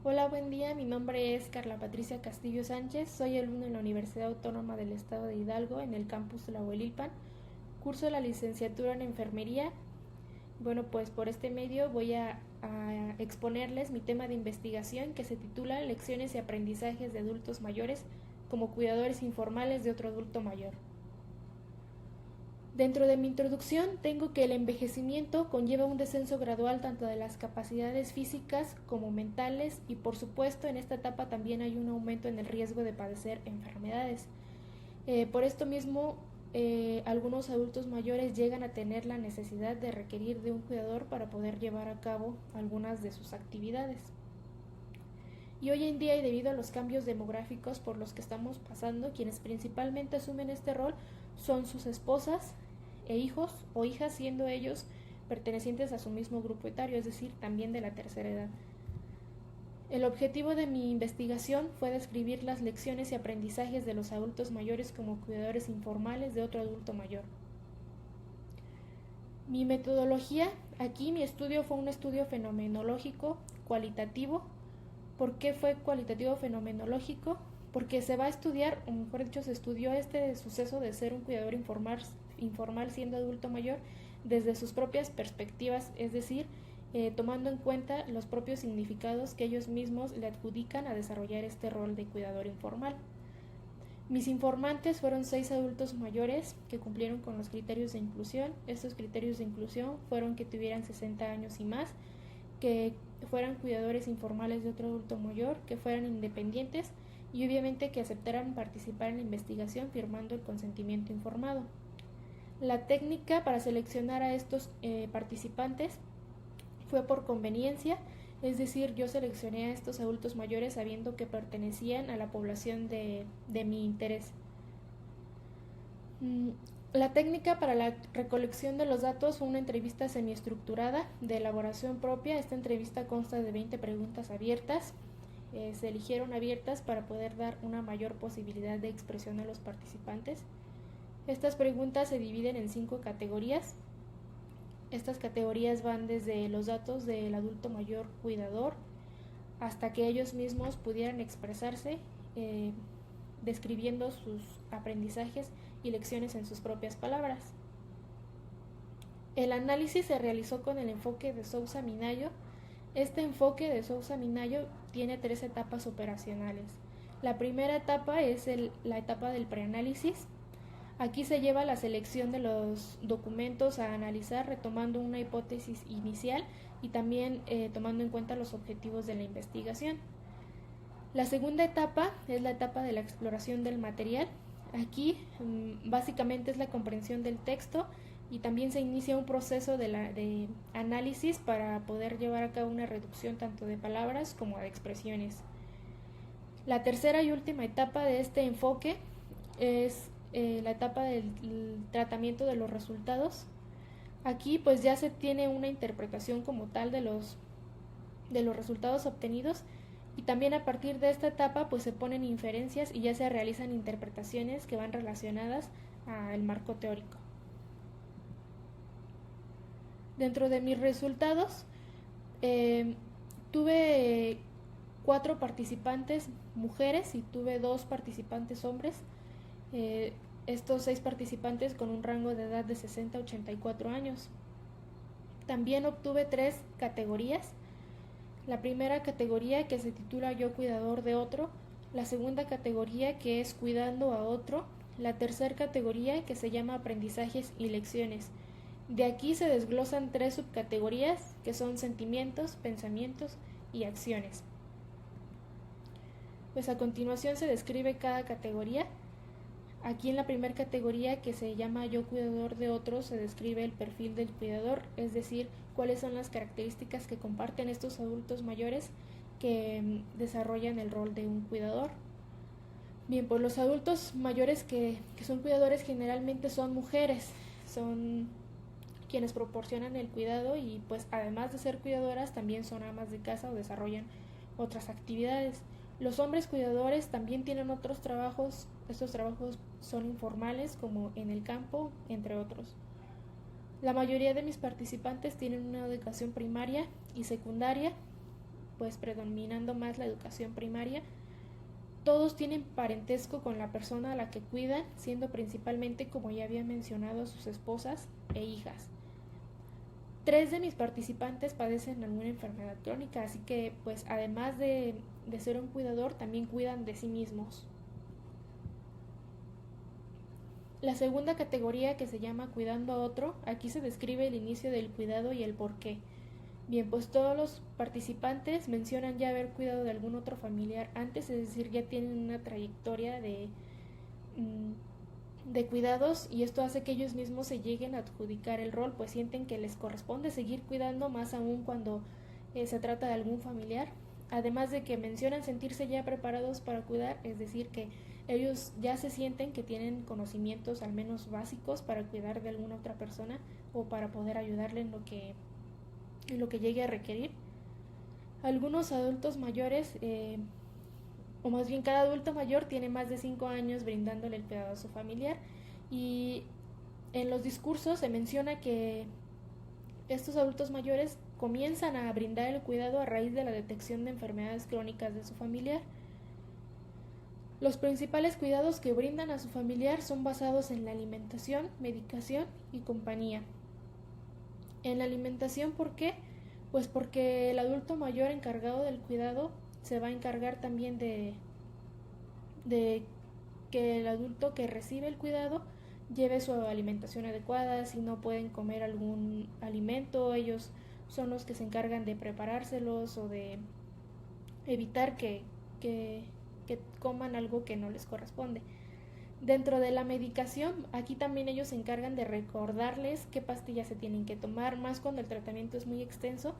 Hola, buen día. Mi nombre es Carla Patricia Castillo Sánchez. Soy alumna en la Universidad Autónoma del Estado de Hidalgo, en el campus de la Huelilpan. Curso la licenciatura en enfermería. Bueno, pues por este medio voy a exponerles mi tema de investigación que se titula Lecciones y aprendizajes de adultos mayores como cuidadores informales de otro adulto mayor. Dentro de mi introducción tengo que el envejecimiento conlleva un descenso gradual tanto de las capacidades físicas como mentales y por supuesto en esta etapa también hay un aumento en el riesgo de padecer enfermedades. Por esto mismo algunos adultos mayores llegan a tener la necesidad de requerir de un cuidador para poder llevar a cabo algunas de sus actividades. Y hoy en día, y debido a los cambios demográficos por los que estamos pasando, quienes principalmente asumen este rol son sus esposas e hijos o hijas, siendo ellos pertenecientes a su mismo grupo etario, es decir, también de la tercera edad. El objetivo de mi investigación fue describir las lecciones y aprendizajes de los adultos mayores como cuidadores informales de otro adulto mayor. Mi metodología, aquí mi estudio fue un estudio fenomenológico, cualitativo. ¿Por qué fue cualitativo fenomenológico? Porque se va a estudiar, o mejor dicho, se estudió este suceso de ser un cuidador informal siendo adulto mayor desde sus propias perspectivas, es decir, tomando en cuenta los propios significados que ellos mismos le adjudican a desarrollar este rol de cuidador informal. Mis informantes fueron 6 adultos mayores que cumplieron con los criterios de inclusión. Estos criterios de inclusión fueron que tuvieran 60 años y más, que fueran cuidadores informales de otro adulto mayor, que fueran independientes y obviamente que aceptaran participar en la investigación firmando el consentimiento informado. La técnica para seleccionar a estos participantes fue por conveniencia, es decir, yo seleccioné a estos adultos mayores sabiendo que pertenecían a la población de mi interés. La técnica para la recolección de los datos fue una entrevista semiestructurada de elaboración propia. Esta entrevista consta de 20 preguntas abiertas. Se eligieron abiertas para poder dar una mayor posibilidad de expresión a los participantes. Estas preguntas se dividen en 5 categorías. Estas categorías van desde los datos del adulto mayor cuidador hasta que ellos mismos pudieran expresarse describiendo sus aprendizajes y lecciones en sus propias palabras. El análisis se realizó con el enfoque de Sousa Minayo. Este enfoque de Sousa Minayo tiene 3 etapas operacionales. La primera etapa es la etapa del preanálisis. Aquí se lleva la selección de los documentos a analizar, retomando una hipótesis inicial y también tomando en cuenta los objetivos de la investigación. La segunda etapa es la etapa de la exploración del material. Aquí básicamente es la comprensión del texto y también se inicia un proceso de análisis para poder llevar a cabo una reducción tanto de palabras como de expresiones. La tercera y última etapa de este enfoque es la etapa del tratamiento de los resultados. Aquí pues ya se tiene una interpretación como tal de los resultados obtenidos y también a partir de esta etapa pues se ponen inferencias y ya se realizan interpretaciones que van relacionadas al marco teórico. Dentro de mis resultados tuve 4 participantes mujeres y tuve 2 participantes hombres. Estos 6 participantes con un rango de edad de 60 a 84 años. También obtuve 3 categorías. La primera categoría, que se titula Yo cuidador de otro. La segunda categoría, que es Cuidando a otro. La tercera categoría, que se llama Aprendizajes y lecciones. De aquí se desglosan 3 subcategorías, que son sentimientos, pensamientos y acciones. Pues a continuación se describe cada categoría. Aquí en la primera categoría, que se llama Yo cuidador de otros, se describe el perfil del cuidador, es decir, cuáles son las características que comparten estos adultos mayores que desarrollan el rol de un cuidador. Bien, pues los adultos mayores que son cuidadores generalmente son mujeres, son quienes proporcionan el cuidado y pues además de ser cuidadoras también son amas de casa o desarrollan otras actividades. Los hombres cuidadores también tienen otros trabajos. Estos trabajos son informales, como en el campo, entre otros. La mayoría de mis participantes tienen una educación primaria y secundaria. pues predominando más la educación primaria. Todos tienen parentesco con la persona a la que cuidan, siendo principalmente, como ya había mencionado, sus esposas e hijas. 3 de mis participantes padecen alguna enfermedad crónica, así que pues además de ser un cuidador, también cuidan de sí mismos. La segunda categoría, que se llama cuidando a otro, aquí se describe el inicio del cuidado y el porqué. Bien, pues todos los participantes mencionan ya haber cuidado de algún otro familiar antes, es decir, ya tienen una trayectoria de cuidados, y esto hace que ellos mismos se lleguen a adjudicar el rol, pues sienten que les corresponde seguir cuidando, más aún cuando se trata de algún familiar. Además de que mencionan sentirse ya preparados para cuidar, es decir, que ellos ya se sienten que tienen conocimientos al menos básicos para cuidar de alguna otra persona o para poder ayudarle en lo que llegue a requerir. Algunos adultos mayores, o más bien cada adulto mayor tiene más de 5 años brindándole el cuidado a su familiar, y en los discursos se menciona que estos adultos mayores comienzan a brindar el cuidado a raíz de la detección de enfermedades crónicas de su familiar. Los principales cuidados que brindan a su familiar son basados en la alimentación, medicación y compañía. En la alimentación, ¿por qué? Pues porque el adulto mayor encargado del cuidado se va a encargar también de que el adulto que recibe el cuidado lleve su alimentación adecuada. Si no pueden comer algún alimento, ellos son los que se encargan de preparárselos o de evitar que coman algo que no les corresponde. Dentro de la medicación, aquí también ellos se encargan de recordarles qué pastillas se tienen que tomar, más cuando el tratamiento es muy extenso,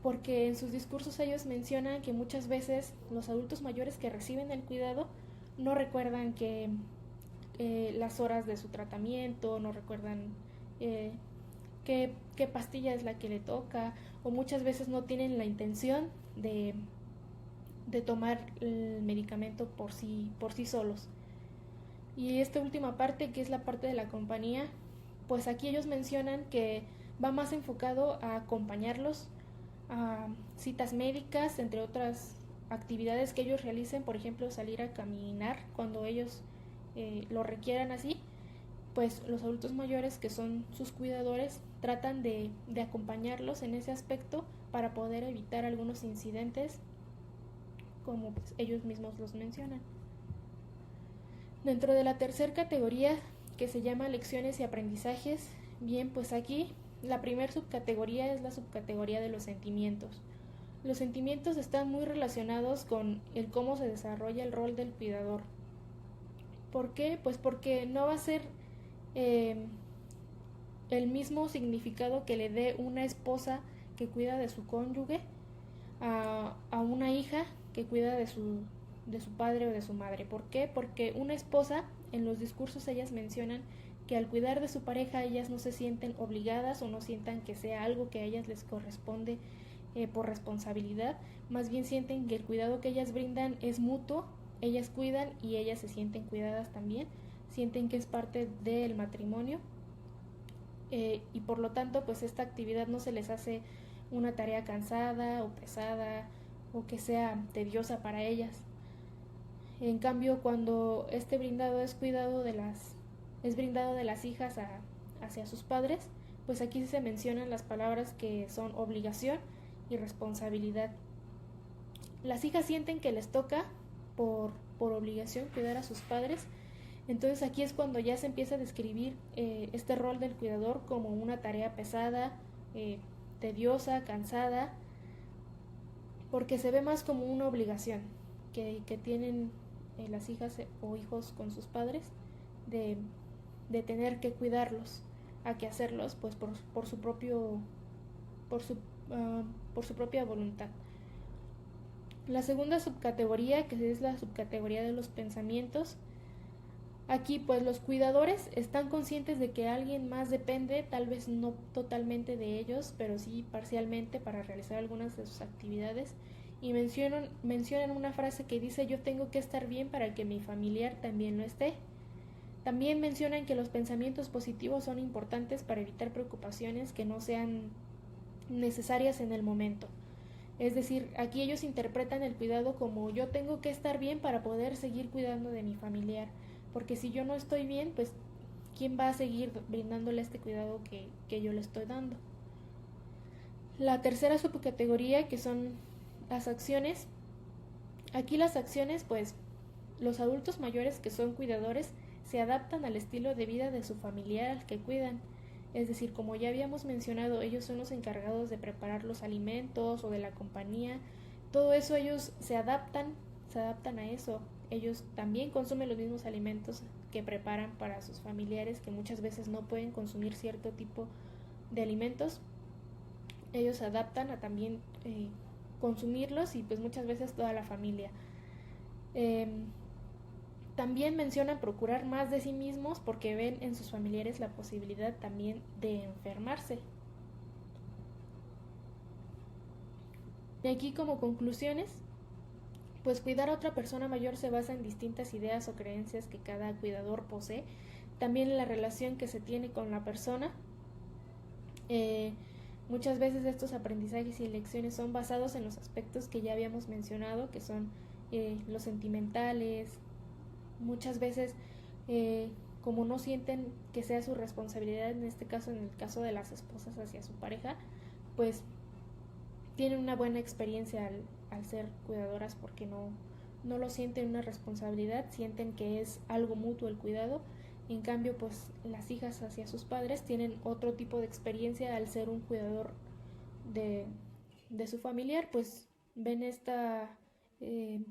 porque en sus discursos ellos mencionan que muchas veces los adultos mayores que reciben el cuidado no recuerdan que las horas de su tratamiento, no recuerdan qué pastilla es la que le toca, o muchas veces no tienen la intención de tomar el medicamento por sí solos. Y esta última parte, que es la parte de la compañía, pues aquí ellos mencionan que va más enfocado a acompañarlos a citas médicas, entre otras actividades que ellos realicen, por ejemplo, salir a caminar cuando ellos lo requieran así. Pues los adultos mayores, que son sus cuidadores, tratan de acompañarlos en ese aspecto para poder evitar algunos incidentes, como pues ellos mismos los mencionan. Dentro de la tercera categoría, que se llama lecciones y aprendizajes, bien, pues aquí la primera subcategoría es la subcategoría de los sentimientos. Los sentimientos están muy relacionados con el cómo se desarrolla el rol del cuidador. ¿Por qué? Pues porque no va a ser el mismo significado que le dé una esposa que cuida de su cónyuge a una hija que cuida de su padre o de su madre. ¿Por qué? Porque una esposa, en los discursos ellas mencionan que al cuidar de su pareja ellas no se sienten obligadas o no sientan que sea algo que a ellas les corresponde por responsabilidad, más bien sienten que el cuidado que ellas brindan es mutuo, ellas cuidan y ellas se sienten cuidadas también, sienten que es parte del matrimonio, y por lo tanto pues esta actividad no se les hace una tarea cansada o pesada o que sea tediosa para ellas. En cambio, cuando este brindado es brindado de las hijas hacia sus padres, pues aquí se mencionan las palabras que son obligación y responsabilidad. Las hijas sienten que les toca por obligación cuidar a sus padres, entonces aquí es cuando ya se empieza a describir este rol del cuidador como una tarea pesada, tediosa, cansada, porque se ve más como una obligación que tienen las hijas o hijos con sus padres de tener que cuidarlos, a que hacerlos pues por su propia voluntad. La segunda subcategoría, que es la subcategoría de los pensamientos, aquí pues los cuidadores están conscientes de que alguien más depende, tal vez no totalmente de ellos, pero sí parcialmente para realizar algunas de sus actividades, y mencionan una frase que dice: yo tengo que estar bien para que mi familiar también lo esté. También mencionan que los pensamientos positivos son importantes para evitar preocupaciones que no sean necesarias en el momento. Es decir, aquí ellos interpretan el cuidado como yo tengo que estar bien para poder seguir cuidando de mi familiar, porque si yo no estoy bien, pues ¿quién va a seguir brindándole este cuidado que yo le estoy dando? La tercera subcategoría, que son las acciones. Aquí las acciones, pues los adultos mayores que son cuidadores se adaptan al estilo de vida de su familiar al que cuidan. Es decir, como ya habíamos mencionado, ellos son los encargados de preparar los alimentos o de la compañía. Todo eso ellos se adaptan a eso. Ellos también consumen los mismos alimentos que preparan para sus familiares que muchas veces no pueden consumir cierto tipo de alimentos. Ellos se adaptan a también consumirlos y pues muchas veces toda la familia. Eh, También mencionan procurar más de sí mismos porque ven en sus familiares la posibilidad también de enfermarse. Y aquí como conclusiones, pues cuidar a otra persona mayor se basa en distintas ideas o creencias que cada cuidador posee, también en la relación que se tiene con la persona. Eh, Muchas veces estos aprendizajes y lecciones son basados en los aspectos que ya habíamos mencionado, que son los sentimentales. Muchas veces, como no sienten que sea su responsabilidad, en este caso, en el caso de las esposas hacia su pareja, pues tienen una buena experiencia al ser cuidadoras porque no lo sienten una responsabilidad, sienten que es algo mutuo el cuidado. En cambio, pues las hijas hacia sus padres tienen otro tipo de experiencia al ser un cuidador de, de su familiar, pues ven eh,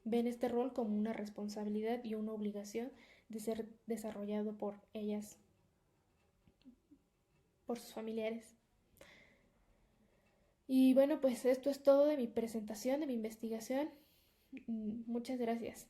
ven este rol como una responsabilidad y una obligación de ser desarrollado por ellas, por sus familiares. Y bueno, pues esto es todo de mi presentación, de mi investigación. Muchas gracias.